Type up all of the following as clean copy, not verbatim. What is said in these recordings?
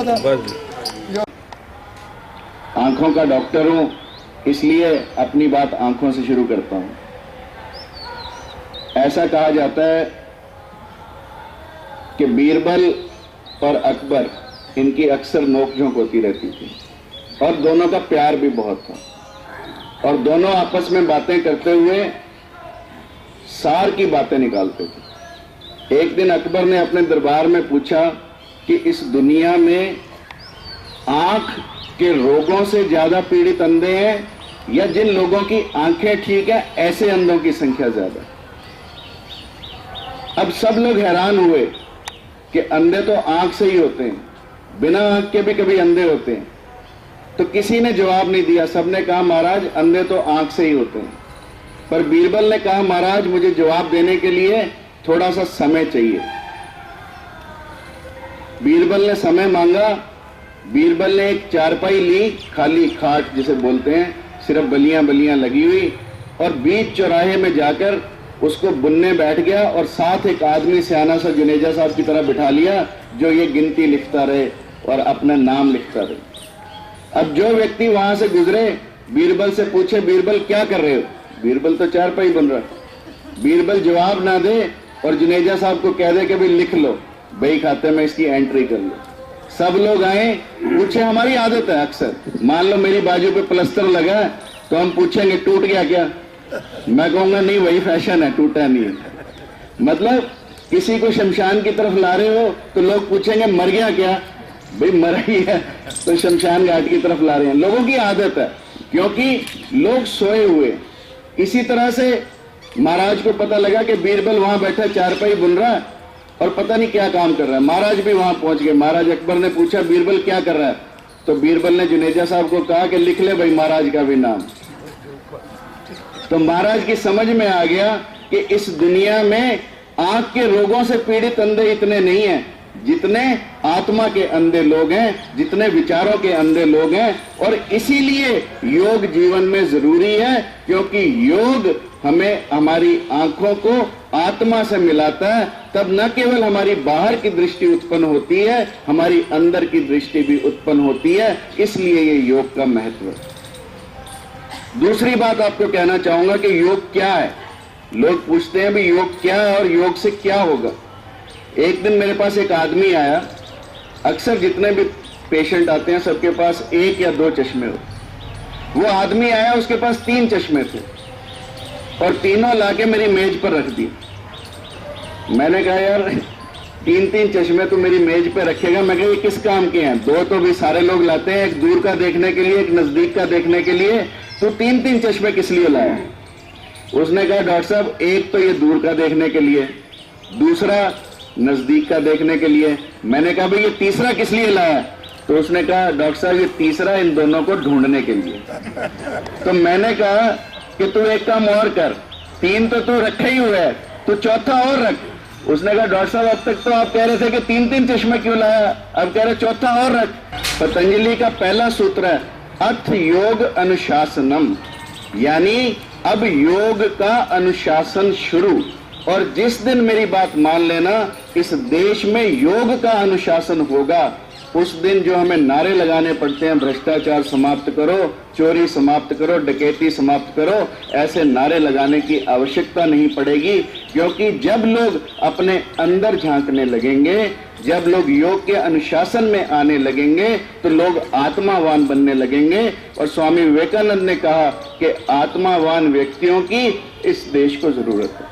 होता था। आंखों का डॉक्टर हूं, इसलिए अपनी बात आंखों से शुरू करता हूं। ऐसा कहा जाता है कि बीरबल और अकबर, इनकी अक्सर नोक-झोंक होती रहती थी और दोनों का प्यार भी बहुत था और दोनों आपस में बातें करते हुए सार की बातें निकालते थे। एक दिन अकबर ने अपने दरबार में पूछा कि इस दुनिया में आंख के रोगों से ज्यादा पीड़ित अंधे हैं या जिन लोगों की आंखें ठीक है ऐसे अंधों की संख्या ज्यादा। अब सब लोग हैरान हुए कि अंधे तो आंख से ही होते हैं, बिना आंख के भी कभी अंधे होते हैं। तो किसी ने जवाब नहीं दिया, सबने कहा महाराज अंधे तो आंख से ही होते हैं। पर बीरबल ने कहा महाराज मुझे जवाब देने के लिए थोड़ा सा समय चाहिए। बीरबल ने समय मांगा। बीरबल ने एक चारपाई ली, खाली खाट जिसे बोलते हैं, सिर्फ बलियां बलियां लगी हुई, और बीच चौराहे में जाकर उसको बुनने बैठ गया और साथ एक आदमी सियाना सा जुनेजा साहब की तरह बिठा लिया जो ये गिनती लिखता रहे और अपना नाम लिखता रहे। अब जो व्यक्ति वहां से गुजरे बीरबल से पूछे बीरबल क्या कर रहे हो? बीरबल तो चारपाई बन रहा है। बीरबल जवाब ना दे और जुनेजा साहब को कह दे कि भाई लिख लो, बही खाते में इसकी एंट्री कर लो। सब लोग आए, पूछे, हमारी आदत है अक्सर, मान लो मेरी बाजू पे प्लास्टर लगा है तो हम पूछेंगे टूट गया क्या? मैं कहूंगा नहीं वही फैशन है, टूटा नहीं है। मतलब किसी को शमशान की तरफ ला रहे हो तो लोग पूछेंगे मर गया क्या? भाई मर ही है तो शमशान घाट की तरफ ला रहे हैं। लोगों की आदत है क्योंकि लोग सोए हुए। इसी तरह से महाराज को पता लगा कि बीरबल वहां बैठा चारपाई बुन रहा है और पता नहीं क्या काम कर रहा है। महाराज भी वहां पहुंच गए। महाराज अकबर ने पूछा बीरबल क्या कर रहा है? तो बीरबल ने जुनेजा साहब को कहा कि लिख ले भाई महाराज का भी नाम। तो महाराज की समझ में आ गया कि इस दुनिया में आंख के रोगों से पीड़ित अंधे इतने नहीं हैं जितने आत्मा के अंधे लोग हैं, जितने विचारों के अंधे लोग हैं। और इसीलिए योग जीवन में जरूरी है क्योंकि योग हमें हमारी आंखों को आत्मा से मिलाता है। तब न केवल हमारी बाहर की दृष्टि उत्पन्न होती है, हमारी अंदर की दृष्टि भी उत्पन्न होती है। इसलिए ये योग का महत्व है। दूसरी बात आपको कहना चाहूंगा कि योग क्या है। लोग पूछते हैं भी योग क्या है और योग से क्या होगा। एक दिन मेरे पास एक आदमी आया। अक्सर जितने भी पेशेंट आते हैं सबके पास एक या दो चश्मे होते। वो आदमी आया, उसके पास 3 चश्मे थे और तीनों लाके मेरी मेज पर रख दिए। मैंने कहा यार 3-3 चश्मे तो मेरी मेज पर रखेगा? मैं कहा ये किस काम के हैं? 2 तो भी सारे लोग लाते हैं, एक दूर का देखने के लिए, एक नजदीक का देखने के लिए। तो 3-3 चश्मे किस लिए लाया? उसने कहा डॉक्टर साहब एक तो ये दूर का देखने के लिए, दूसरा नजदीक का देखने के लिए। मैंने कहा भाई ये तीसरा किस लिए लाया? तो उसने कहा डॉक्टर साहब ये तीसरा इन दोनों को ढूंढने के लिए। तो मैंने कहा कि तू एक काम और कर, 3 तो तू रखे ही हुए है, तू चौथा और रख। उसने कहा डॉक्टर साहब अब तक तो आप कह रहे थे कि 3-3 चश्मे क्यों लाया, अब कह रहे चौथा और रख। पतंजलि का पहला सूत्र है अथ योग अनुशासनम, यानी अब योग का अनुशासन शुरू। और जिस दिन मेरी बात मान लेना इस देश में योग का अनुशासन होगा, उस दिन जो हमें नारे लगाने पड़ते हैं भ्रष्टाचार समाप्त करो, चोरी समाप्त करो, डकैती समाप्त करो, ऐसे नारे लगाने की आवश्यकता नहीं पड़ेगी। क्योंकि जब लोग अपने अंदर झांकने लगेंगे, जब लोग योग के अनुशासन में आने लगेंगे तो लोग आत्मावान बनने लगेंगे। और स्वामी विवेकानंद ने कहा कि आत्मावान व्यक्तियों की इस देश को जरूरत है।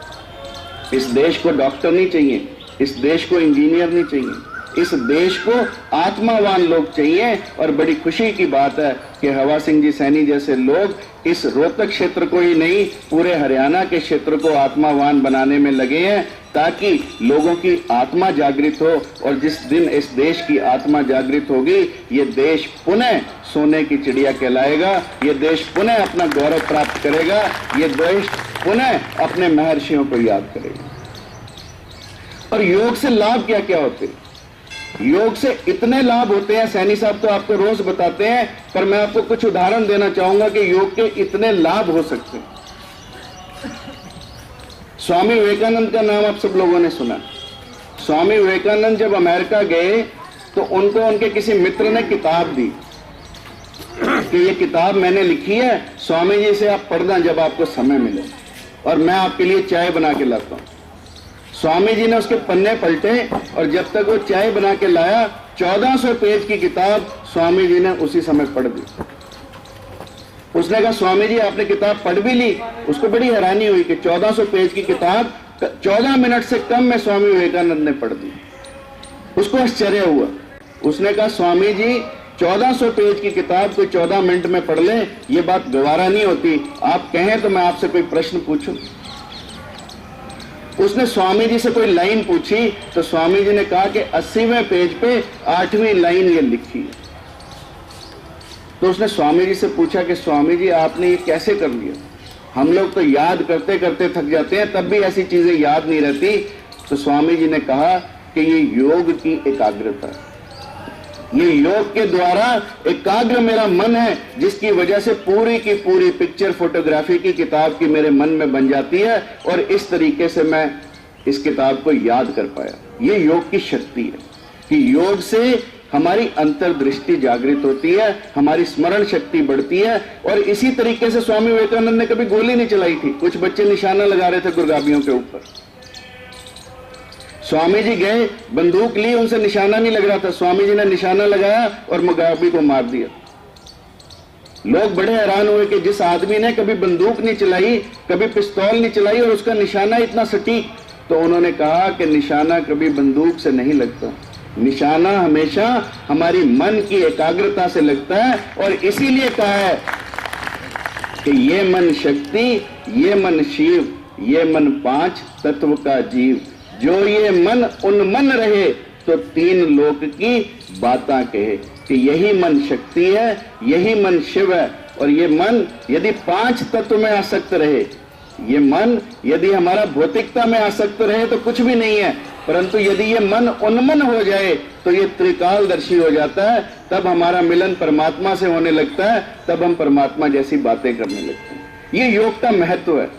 इस देश को डॉक्टर नहीं चाहिए, इस देश को इंजीनियर नहीं चाहिए, इस देश को आत्मावान लोग चाहिए। और बड़ी खुशी की बात है कि हवा सिंह जी सैनी जैसे लोग इस रोहतक क्षेत्र को ही नहीं पूरे हरियाणा के क्षेत्र को आत्मावान बनाने में लगे हैं ताकि लोगों की आत्मा जागृत हो। और जिस दिन इस देश की आत्मा जागृत होगी ये देश पुनः सोने की चिड़िया कहलाएगा, ये देश पुनः अपना गौरव प्राप्त करेगा, ये देश पुनः अपने महर्षियों को याद करेगा। और योग से लाभ क्या क्या होते हैं? योग से इतने लाभ होते हैं, सैनी साहब तो आपको रोज बताते हैं, पर मैं आपको कुछ उदाहरण देना चाहूंगा कि योग के इतने लाभ हो सकते हैं। स्वामी विवेकानंद का नाम आप सब लोगों ने सुना। स्वामी विवेकानंद जब अमेरिका गए तो उनको उनके किसी मित्र ने किताब दी कि ये किताब मैंने लिखी है, स्वामी जी से आप पढ़ना जब आपको समय मिले, और मैं आपके लिए चाय बना के लाता हूं। स्वामी जी ने उसके पन्ने पलटे और जब तक वो चाय बना के लाया 1400 पेज की किताब स्वामी जी ने उसी समय पढ़ दी। उसने कहा स्वामी जी आपने किताब पढ़ भी ली। उसको बड़ी हैरानी हुई कि 1400 पेज की किताब 14 मिनट से कम में स्वामी विवेकानंद ने पढ़ दी। उसको आश्चर्य हुआ। उसने कहा स्वामी जी 1400 पेज की किताब कोई 14 मिनट में पढ़ लें, ये बात गवारा नहीं होती, आप कहें तो मैं आपसे कोई प्रश्न पूछूं। उसने स्वामी जी से कोई लाइन पूछी तो स्वामी जी ने कहा कि 80वें पेज पे 8वीं लाइन ये लिखी है। तो उसने स्वामी जी से पूछा कि स्वामी जी आपने ये कैसे कर लिया? हम लोग तो याद करते करते थक जाते हैं, तब भी ऐसी चीजें याद नहीं रहती। तो स्वामी जी ने कहा कि ये योग की एकाग्रता है, ये योग के द्वारा एकाग्र मेरा मन है, जिसकी वजह से पूरी की पूरी पिक्चर फोटोग्राफी की किताब की मेरे मन में बन जाती है और इस तरीके से मैं इस किताब को याद कर पाया। ये योग की शक्ति है कि योग से हमारी अंतर्दृष्टि जागृत होती है, हमारी स्मरण शक्ति बढ़ती है। और इसी तरीके से स्वामी विवेकानंद ने कभी गोली नहीं चलाई थी। कुछ बच्चे निशाना लगा रहे थे गुरगाबियों के ऊपर, स्वामी जी गए, बंदूक ली, उनसे निशाना नहीं लग रहा था, स्वामी जी ने निशाना लगाया और मुगाबी को मार दिया। लोग बड़े हैरान हुए कि जिस आदमी ने कभी बंदूक नहीं चलाई, कभी पिस्तौल नहीं चलाई और उसका निशाना इतना सटीक। तो उन्होंने कहा कि निशाना कभी बंदूक से नहीं लगता, निशाना हमेशा हमारी मन की एकाग्रता से लगता है। और इसीलिए कहा है कि ये मन शक्ति, ये मन शिव, ये मन 5 तत्व का जीव। जो ये मन उन्मन रहे तो 3 लोक की बातें कहे। कि यही मन शक्ति है, यही मन शिव है। और ये मन यदि 5 तत्व में आसक्त रहे, ये मन यदि हमारा भौतिकता में आसक्त रहे तो कुछ भी नहीं है, परंतु यदि ये मन उन्मन हो जाए तो ये त्रिकालदर्शी हो जाता है। तब हमारा मिलन परमात्मा से होने लगता है, तब हम परमात्मा जैसी बातें करने लगते हैं। ये योग का महत्व है।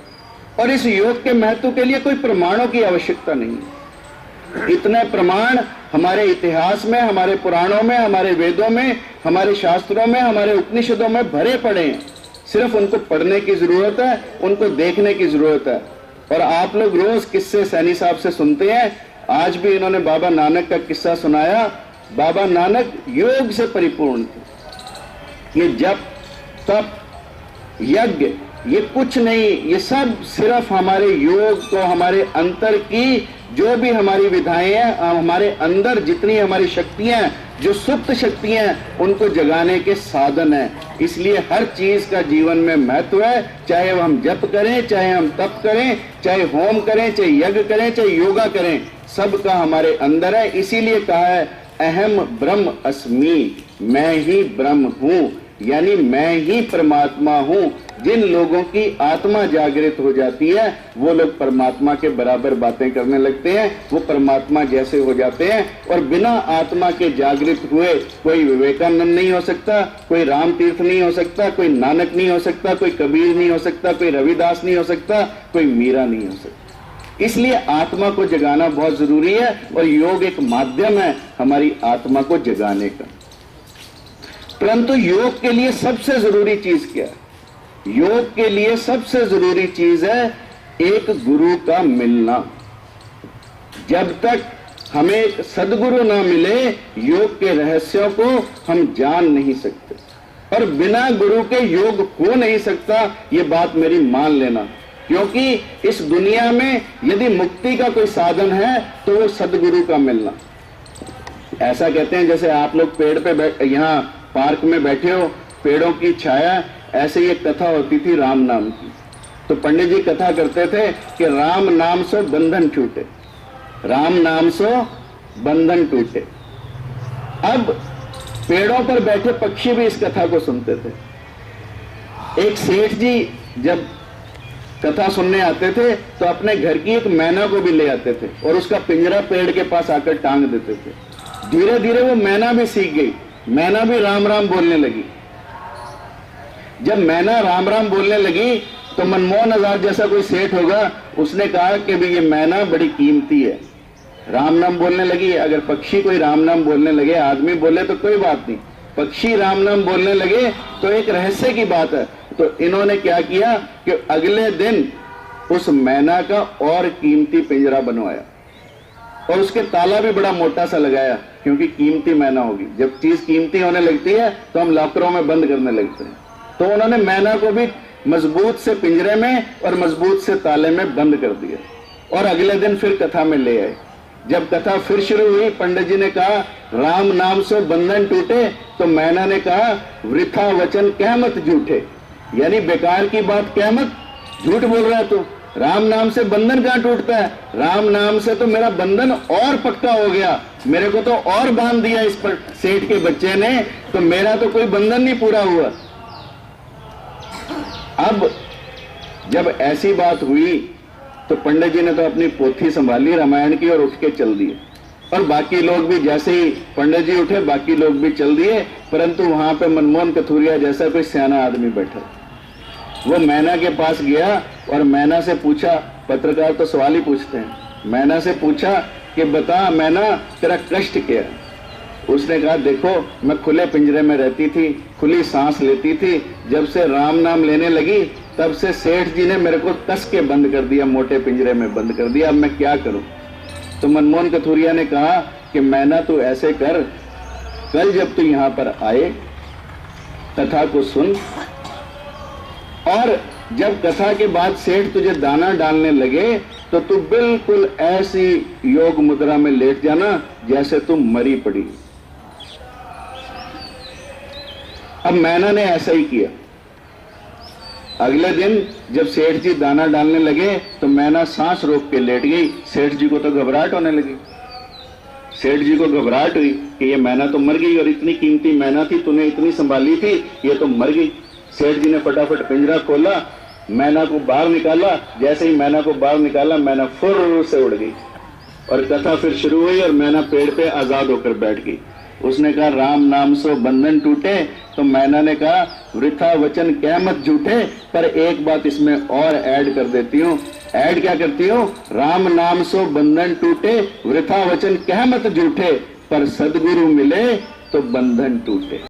और इस योग के महत्व के लिए कोई प्रमाणों की आवश्यकता नहीं है। इतने प्रमाण हमारे इतिहास में, हमारे पुराणों में, हमारे वेदों में, हमारे शास्त्रों में, हमारे उपनिषदों में भरे पड़े हैं। सिर्फ उनको पढ़ने की जरूरत है, उनको देखने की जरूरत है। और आप लोग रोज किस्से सैनी साहब से सुनते हैं। आज भी इन्होंने बाबा नानक का किस्सा सुनाया। बाबा नानक योग से परिपूर्ण थे। ये जप, तप, यज्ञ, ये कुछ नहीं, ये सब सिर्फ हमारे योग को, हमारे अंतर की जो भी हमारी विधाएं हैं, हमारे अंदर जितनी हमारी शक्तियां हैं, जो सुप्त शक्तियां हैं, उनको जगाने के साधन हैं। इसलिए हर चीज का जीवन में महत्व है। चाहे हम जप करें, चाहे हम तप करें, चाहे होम करें, चाहे यज्ञ करें, चाहे योगा करें, सबका हमारे अंदर है। इसीलिए कहा है अहम ब्रह्म अस्मि, मैं ही ब्रह्म हूं, यानी मैं ही परमात्मा हूं। जिन लोगों की आत्मा जागृत हो जाती है वो लोग परमात्मा के बराबर बातें करने लगते हैं, वो परमात्मा जैसे हो जाते हैं। और बिना आत्मा के जागृत हुए कोई विवेकानंद नहीं हो सकता, कोई राम तीर्थ नहीं हो सकता, कोई नानक नहीं हो सकता, कोई कबीर नहीं हो सकता, कोई रविदास नहीं हो सकता, कोई मीरा नहीं हो सकता। इसलिए आत्मा को जगाना बहुत जरूरी है और योग एक माध्यम है हमारी आत्मा को जगाने का। परंतु योग के लिए सबसे जरूरी चीज क्या है? योग के लिए सबसे जरूरी चीज है एक गुरु का मिलना। जब तक हमें सदगुरु ना मिले योग के रहस्यों को हम जान नहीं सकते। और बिना गुरु के योग हो नहीं सकता, ये बात मेरी मान लेना। क्योंकि इस दुनिया में यदि मुक्ति का कोई साधन है तो वो सदगुरु का मिलना। ऐसा कहते हैं जैसे आप लोग पेड़ पे यहाँ पार्क में बैठे हो, पेड़ों की छाया, ऐसे ही एक कथा होती थी राम नाम की। तो पंडित जी कथा करते थे कि राम नाम सो बंधन छूटे, राम नाम सो बंधन टूटे। अब पेड़ों पर बैठे पक्षी भी इस कथा को सुनते थे। एक सेठ जी जब कथा सुनने आते थे तो अपने घर की एक मैना को भी ले आते थे और उसका पिंजरा पेड़ के पास आकर टांग देते थे। धीरे धीरे वो मैना भी सीख गई, मैना भी राम राम बोलने लगी। जब मैना राम राम बोलने लगी तो मनमोहन आजाद जैसा कोई सेठ होगा, उसने कहा कि भी ये मैना बड़ी कीमती है, राम नाम बोलने लगी। अगर पक्षी कोई राम नाम बोलने लगे, आदमी बोले तो कोई बात नहीं, पक्षी राम नाम बोलने लगे तो एक रहस्य की बात है। तो इन्होंने क्या किया कि अगले दिन उस मैना का और कीमती पिंजरा बनवाया और उसके ताला भी बड़ा मोटा सा लगाया, क्योंकि कीमती मैना होगी। जब चीज कीमती होने लगती है तो हम लॉकरों में बंद करने लगते हैं। तो उन्होंने मैना को भी मजबूत से पिंजरे में और मजबूत से ताले में बंद कर दिया और अगले दिन फिर कथा में ले आए। जब कथा फिर शुरू हुई, पंडित जी ने कहा राम नाम से बंधन टूटे, तो मैना ने कहा वृथा वचन कह मत झूठे, यानी बेकार की बात कह मत, झूठ बोल रहा है तू। राम नाम से बंधन कहां टूटता है? राम नाम से तो मेरा बंधन और पक्का हो गया, मेरे को तो और बांध दिया इस पर सेठ के बच्चे ने, तो मेरा तो कोई बंधन नहीं पूरा हुआ। अब जब ऐसी बात हुई तो पंडित जी ने तो अपनी पोथी संभाली रामायण की और उठ के चल दिए, और बाकी लोग भी जैसे ही पंडित जी उठे बाकी लोग भी चल दिए। परंतु वहां पे मनमोहन कथुरिया जैसा कोई सियाना आदमी बैठा, वो मैना के पास गया और मैना से पूछा, पत्रकार तो सवाल ही पूछते हैं, मैना से पूछा कि बता मैना तेरा कष्ट क्या है? उसने कहा देखो मैं खुले पिंजरे में रहती थी, खुली सांस लेती थी, जब से राम नाम लेने लगी तब से सेठ जी ने मेरे को कस के बंद कर दिया, मोटे पिंजरे में बंद कर दिया, अब मैं क्या करूं? तो मनमोहन कथुरिया ने कहा कि मैना तू ऐसे कर, कल जब तू यहां पर आए कथा को सुन, और जब कथा के बाद सेठ तुझे दाना डालने लगे तो तू बिल्कुल ऐसी योग मुद्रा में लेट जाना जैसे तू मरी पड़ी। अब मैना ने ऐसा ही किया। अगले दिन जब सेठ जी दाना डालने लगे तो मैना सांस रोक के लेट गई। सेठ जी को तो घबराहट होने लगी, सेठ जी को घबराहट हुई कि ये मैना तो मर गई, और इतनी कीमती मैना थी, तूने इतनी संभाली थी, ये तो मर गई। सेठ जी ने फटाफट पिंजरा खोला, मैना को बाहर निकाला। जैसे ही मैना को बाहर निकाला, मैना फुर्र से उड़ गई और कथा फिर शुरू हुई और मैना पेड़ पे आजाद होकर बैठ गई। उसने कहा राम नाम सो बंधन टूटे, तो मैना ने कहा वृथा वचन कह मत झूठे, पर एक बात इसमें और ऐड कर देती हूँ। ऐड क्या करती हूँ? राम नाम सो बंधन टूटे, वृथा वचन कह मत झूठे, पर सदगुरु मिले तो बंधन टूटे।